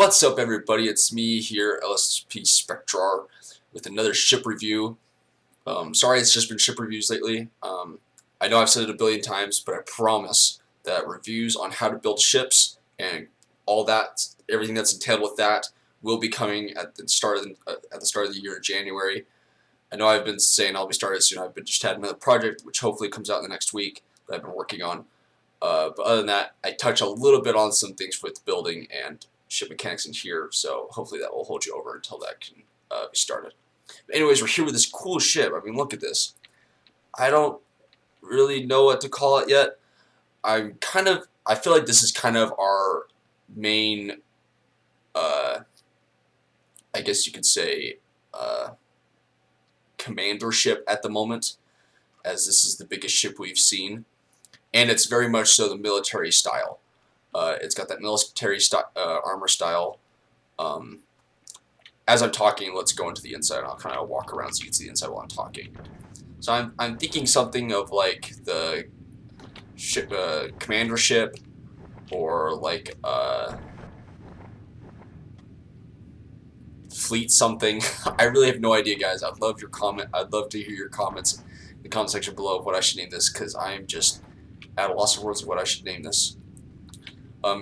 What's up, everybody? It's me here, LSP Spectrar, with another ship review. Sorry it's just been ship reviews lately. I know I've said it a billion times, but I promise that reviews on how to build ships and all that, everything that's entailed with that, will be coming at the start of the year in January. I know I've been saying I'll be starting soon. I've just had another project which hopefully comes out in the next week that I've been working on. But other than that, I touch a little bit on some things with building and ship mechanics in here, so hopefully that will hold you over until that can be started. But anyways, we're here with this cool ship. I mean, look at this. I don't really know what to call it yet. I feel like this is kind of our main, I guess you could say, commander ship at the moment, as this is the biggest ship we've seen, and it's very much so the military style. It's got that military armor style. As I'm talking, let's go into the inside, and I'll kind of walk around so you can see the inside while I'm talking. So I'm thinking something of like the ship, commander ship, or like fleet something. I really have no idea, guys. I'd love your comment. I'd love to hear your comments in the comment section below of what I should name this, because I am just at a loss of words of what I should name this.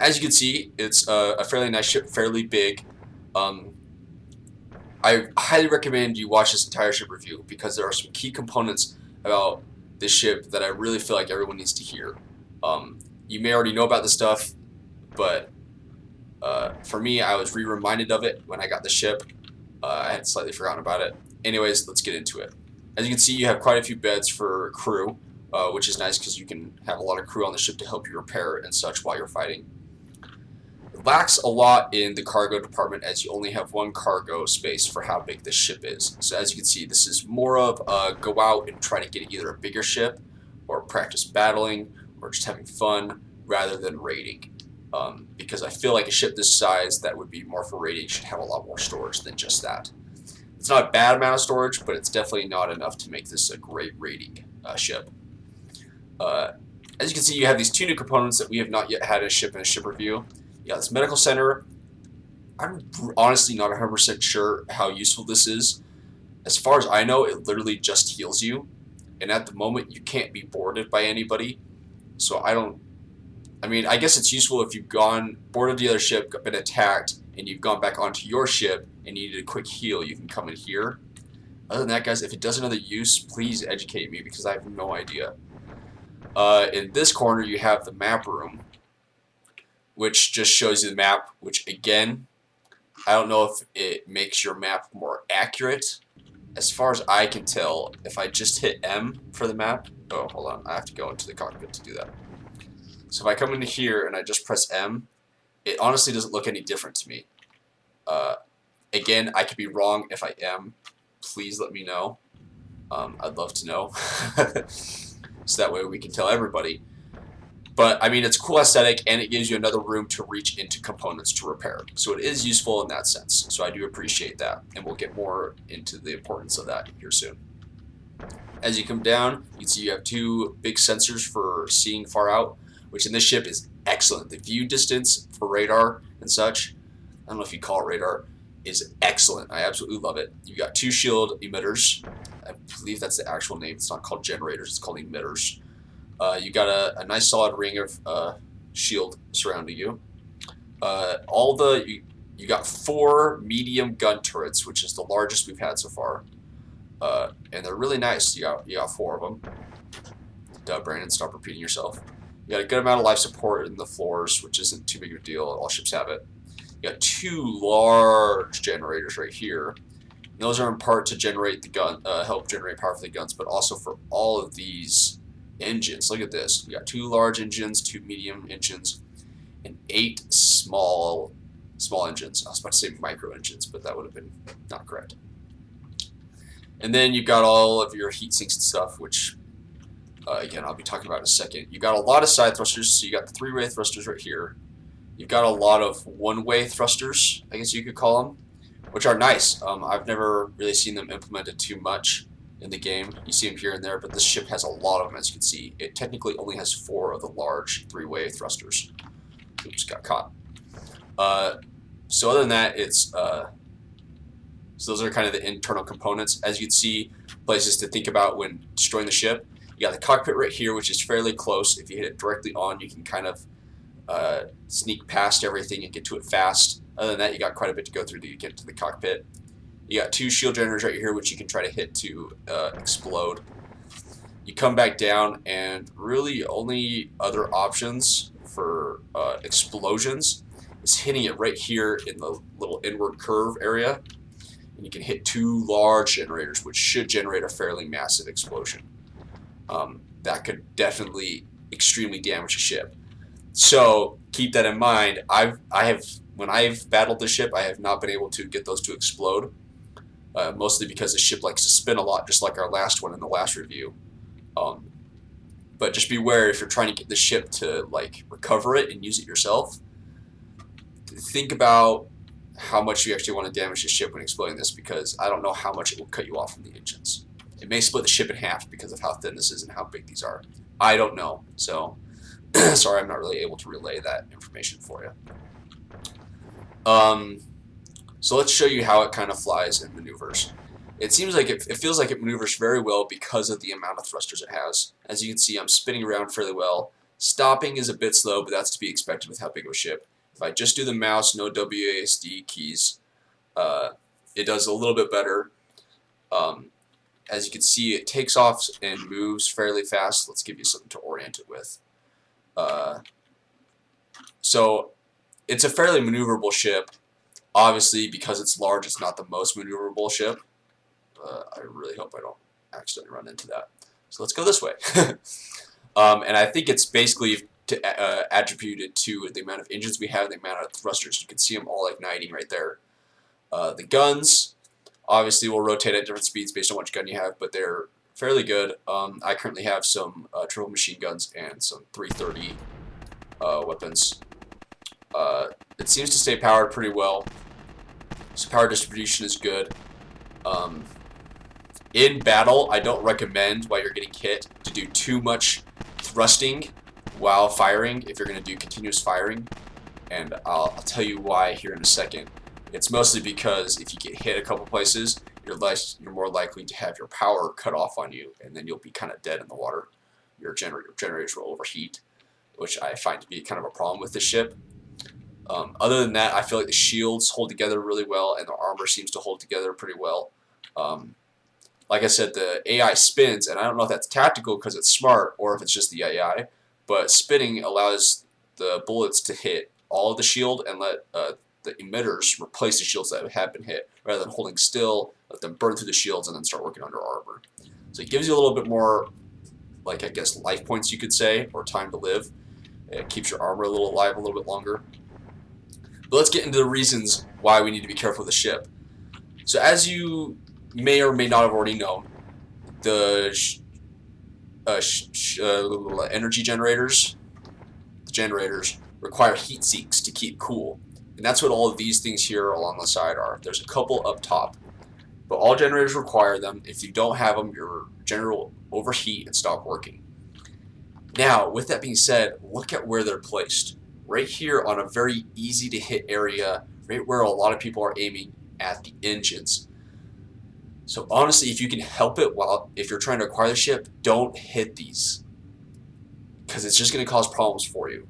As you can see, it's a fairly nice ship, fairly big. I highly recommend you watch this entire ship review, because there are some key components about this ship that I really feel like everyone needs to hear. You may already know about this stuff, but for me, I was reminded of it when I got the ship. I had slightly forgotten about it. Anyways, let's get into it. As you can see, you have quite a few beds for crew, which is nice because you can have a lot of crew on the ship to help you repair and such while you're fighting. It lacks a lot in the cargo department, as you only have one cargo space for how big this ship is. So as you can see, this is more of go out and try to get either a bigger ship, or practice battling, or just having fun, rather than raiding. Because I feel like a ship this size that would be more for raiding should have a lot more storage than just that. It's not a bad amount of storage, but it's definitely not enough to make this a great raiding ship. As you can see, you have these two new components that we have not yet had in a ship review. You got this medical center. I'm honestly not 100% sure how useful this is. As far as I know, it literally just heals you, and at the moment you can't be boarded by anybody. So I mean, I guess it's useful if you've boarded the other ship, been attacked, and you've gone back onto your ship and you need a quick heal, you can come in here. Other than that, guys, if it does another use, please educate me, because I have no idea. In this corner, you have the map room, which just shows you the map, which, again, I don't know if it makes your map more accurate. As far as I can tell, if I just hit M for the map, oh, hold on, I have to go into the cockpit to do that. So if I come into here and I just press M, it honestly doesn't look any different to me. Again, I could be wrong. If I am, please let me know. I'd love to know. So that way we can tell everybody. But I mean, it's cool aesthetic, and it gives you another room to reach into components to repair. So it is useful in that sense. So I do appreciate that, and we'll get more into the importance of that here soon. As you come down, you can see you have two big sensors for seeing far out, which in this ship is excellent. The view distance for radar and such, I don't know if you call it radar, is excellent. I absolutely love it. You've got two shield emitters. I believe that's the actual name. It's not called generators, it's called emitters. You got a nice solid ring of shield surrounding you. You got 4 medium gun turrets, which is the largest we've had so far. And they're really nice. You got 4 of them. Duh, Brandon, stop repeating yourself. You got a good amount of life support in the floors, which isn't too big of a deal. All ships have it. You got 2 large generators right here. And those are in part to generate the gun, help generate power for the guns, but also for all of these engines. Look at this. We got 2 large engines, 2 medium engines, and 8 small engines. I was about to say micro engines, but that would have been not correct. And then you've got all of your heat sinks and stuff, which again I'll be talking about in a second. You got a lot of side thrusters, so you got the 3-way thrusters right here. You've got a lot of 1-way thrusters, I guess you could call them, which are nice. I've never really seen them implemented too much in the game. You see them here and there, but this ship has a lot of them, as you can see. It technically only has 4 of the large 3-way thrusters. Oops, got caught. So other than that, it's so those are kind of the internal components. As you can see, places to think about when destroying the ship. You got the cockpit right here, which is fairly close. If you hit it directly on, you can kind of sneak past everything and get to it fast. Other than that, you got quite a bit to go through to get to the cockpit. You got 2 shield generators right here, which you can try to hit to explode. You come back down, and really only other options for explosions is hitting it right here in the little inward curve area. And you can hit 2 large generators, which should generate a fairly massive explosion. That could definitely extremely damage a ship. So keep that in mind. When I've battled the ship, I have not been able to get those to explode, mostly because the ship likes to spin a lot, just like our last one in the last review. But just beware if you're trying to get the ship to like recover it and use it yourself. Think about how much you actually want to damage the ship when exploding this, because I don't know how much it will cut you off from the engines. It may split the ship in half because of how thin this is and how big these are. I don't know, so sorry I'm not really able to relay that information for you. So let's show you how it kind of flies and maneuvers. It seems like it feels like it maneuvers very well because of the amount of thrusters it has. As you can see, I'm spinning around fairly well. Stopping is a bit slow, but that's to be expected with how big of a ship. If I just do the mouse, no WASD keys, it does a little bit better. As you can see, it takes off and moves fairly fast. Let's give you something to orient it with. So it's a fairly maneuverable ship. Obviously, because it's large, it's not the most maneuverable ship. I really hope I don't accidentally run into that. So let's go this way. And I think it's basically attributed to the amount of engines we have, the amount of thrusters. You can see them all igniting right there. The guns, obviously, will rotate at different speeds based on which gun you have, but they're fairly good. I currently have some turbo machine guns and some 330 weapons. It seems to stay powered pretty well. So power distribution is good. In battle, I don't recommend while you're getting hit to do too much thrusting while firing if you're going to do continuous firing, and I'll tell you why here in a second. It's mostly because if you get hit a couple places, you're more likely to have your power cut off on you, and then you'll be kind of dead in the water. Your generators will overheat, which I find to be kind of a problem with this ship. Other than that, I feel like the shields hold together really well, and the armor seems to hold together pretty well. Like I said, the AI spins, and I don't know if that's tactical because it's smart or if it's just the AI, but spinning allows the bullets to hit all of the shield and let the emitters replace the shields that have been hit, rather than holding still, let them burn through the shields and then start working under armor. So it gives you a little bit more, like I guess, life points you could say, or time to live. It keeps your armor a little alive a little bit longer. But let's get into the reasons why we need to be careful with the ship. So as you may or may not have already known, the energy generators, require heat sinks to keep cool. And that's what all of these things here along the side are. There's a couple up top, but all generators require them. If you don't have them, your generator will overheat and stop working. Now, with that being said, look at where they're placed. Right here on a very easy to hit area, right where a lot of people are aiming at the engines. So honestly, if you can help it, if you're trying to acquire the ship, don't hit these, because it's just going to cause problems for you.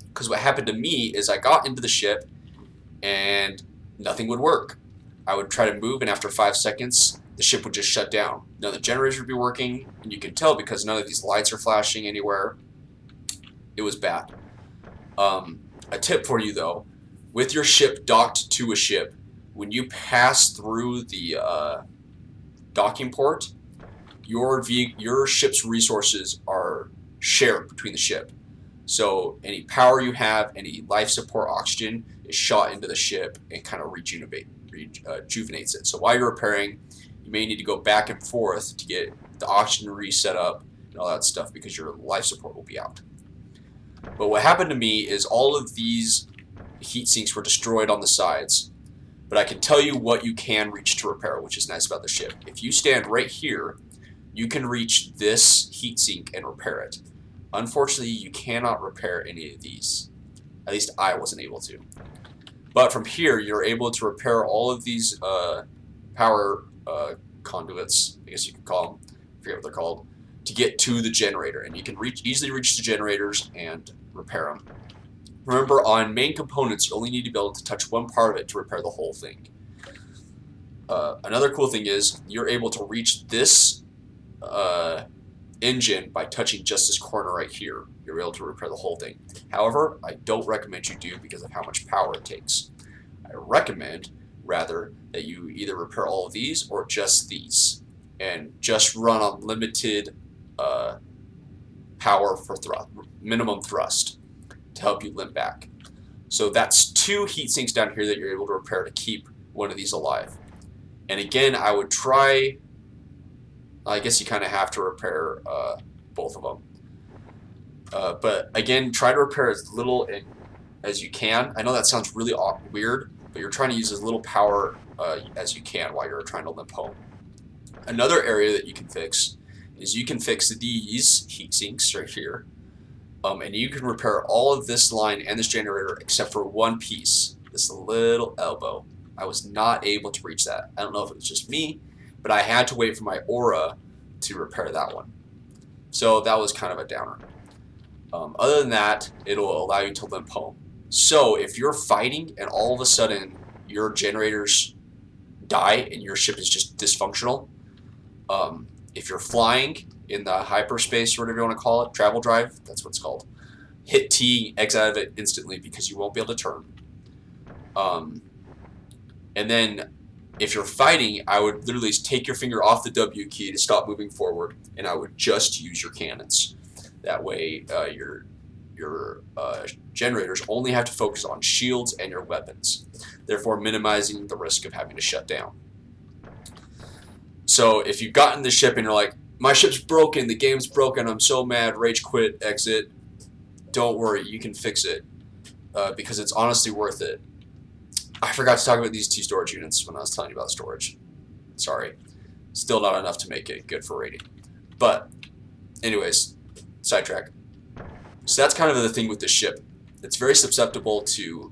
Because what happened to me is I got into the ship and nothing would work. I would try to move, and after 5 seconds, the ship would just shut down. None of the generators would be working, and you can tell because none of these lights are flashing anywhere. It was bad. A tip for you though, with your ship docked to a ship, when you pass through the docking port, your ship's resources are shared between the ship. So any power you have, any life support oxygen is shot into the ship and kind of rejuvenates it. So while you're repairing, you may need to go back and forth to get the oxygen reset up and all that stuff because your life support will be out. But what happened to me is all of these heat sinks were destroyed on the sides. But I can tell you what you can reach to repair, which is nice about the ship. If you stand right here, you can reach this heat sink and repair it. Unfortunately, you cannot repair any of these. At least I wasn't able to. But from here, you're able to repair all of these power conduits, I guess you could call them, I forget what they're called, to get to the generator. And you can easily reach the generators and repair them. Remember, on main components, you only need to be able to touch one part of it to repair the whole thing. Another cool thing is you're able to reach this engine by touching just this corner right here. You're able to repair the whole thing. However, I don't recommend you do because of how much power it takes. I recommend, rather, that you either repair all of these or just these, and just run on limited power for minimum thrust to help you limp back. So that's 2 heat sinks down here that you're able to repair to keep one of these alive. And again, I would try, I guess you kind of have to repair both of them. But again, try to repair as little as you can. I know that sounds really weird, but you're trying to use as little power as you can while you're trying to limp home. Another area that you can fix is you can fix these heat sinks right here. And you can repair all of this line and this generator except for one piece, this little elbow. I was not able to reach that. I don't know if it was just me, but I had to wait for my aura to repair that one. So that was kind of a downer. Other than that, it'll allow you to limp home. So if you're fighting and all of a sudden your generators die and your ship is just dysfunctional, if you're flying in the hyperspace, or whatever you want to call it, travel drive, that's what it's called, hit T, exit out of it instantly because you won't be able to turn. And then if you're fighting, I would literally take your finger off the W key to stop moving forward, and I would just use your cannons. That way your generators only have to focus on shields and your weapons, therefore minimizing the risk of having to shut down. So if you've gotten the ship and you're like, my ship's broken, the game's broken, I'm so mad, rage quit, exit, don't worry, you can fix it because it's honestly worth it. I forgot to talk about these 2 storage units when I was telling you about storage. Sorry. Still not enough to make it good for rating. But anyways, sidetrack. So that's kind of the thing with this ship. It's very susceptible to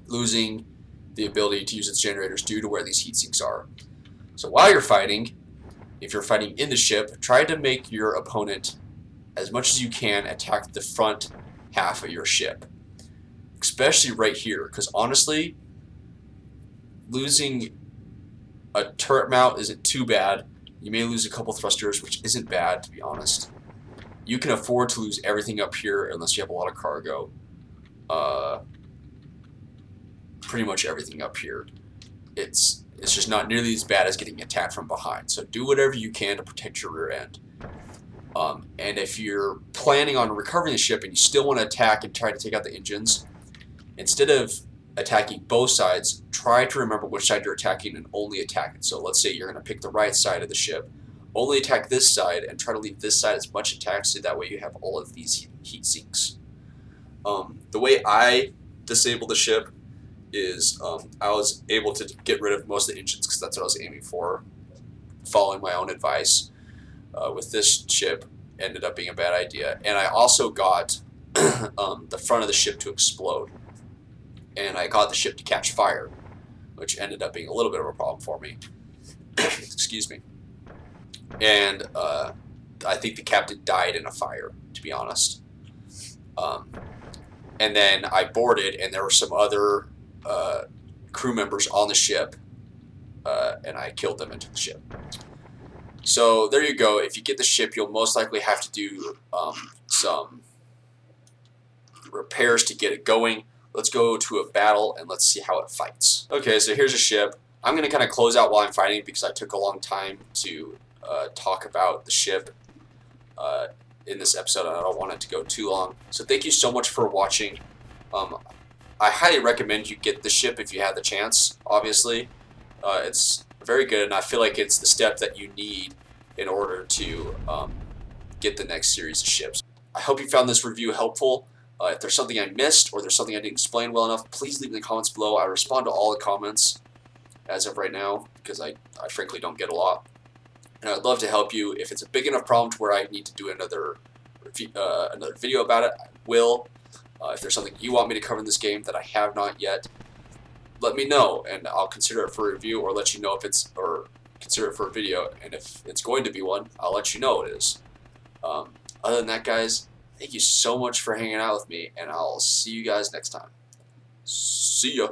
losing the ability to use its generators due to where these heat sinks are. So while you're fighting, if you're fighting in the ship, try to make your opponent, as much as you can, attack the front half of your ship. Especially right here, because honestly, losing a turret mount isn't too bad. You may lose a couple thrusters, which isn't bad, to be honest. You can afford to lose everything up here unless you have a lot of cargo. Pretty much everything up here. It's just not nearly as bad as getting attacked from behind. So do whatever you can to protect your rear end. And if you're planning on recovering the ship and you still want to attack and try to take out the engines, instead of attacking both sides, try to remember which side you're attacking and only attack it. So let's say you're going to pick the right side of the ship. Only attack this side and try to leave this side as much attacked so that way you have all of these heat sinks. The way I disable the ship is I was able to get rid of most of the engines because that's what I was aiming for, following my own advice. With this ship, ended up being a bad idea. And I also got the front of the ship to explode. And I got the ship to catch fire, which ended up being a little bit of a problem for me. Excuse me. And I think the captain died in a fire, to be honest. And then I boarded, and there were some other crew members on the ship, and I killed them and took the ship. So there you go. If you get the ship, you'll most likely have to do some repairs to get it going. Let's go to a battle and let's see how it fights. Okay, so here's a ship. I'm going to kind of close out while I'm fighting because I took a long time to talk about the ship in this episode, and I don't want it to go too long. So thank you so much for watching. I highly recommend you get the ship if you have the chance, obviously. It's very good, and I feel like it's the step that you need in order to get the next series of ships. I hope you found this review helpful. If there's something I missed or there's something I didn't explain well enough, please leave in the comments below. I respond to all the comments as of right now because I frankly don't get a lot. And I'd love to help you. If it's a big enough problem to where I need to do another video about it, I will. If there's something you want me to cover in this game that I have not yet, let me know, and I'll consider it for a review, or let you know if it's, or consider it for a video, and if it's going to be one, I'll let you know it is. Other than that, guys, thank you so much for hanging out with me, and I'll see you guys next time. See ya.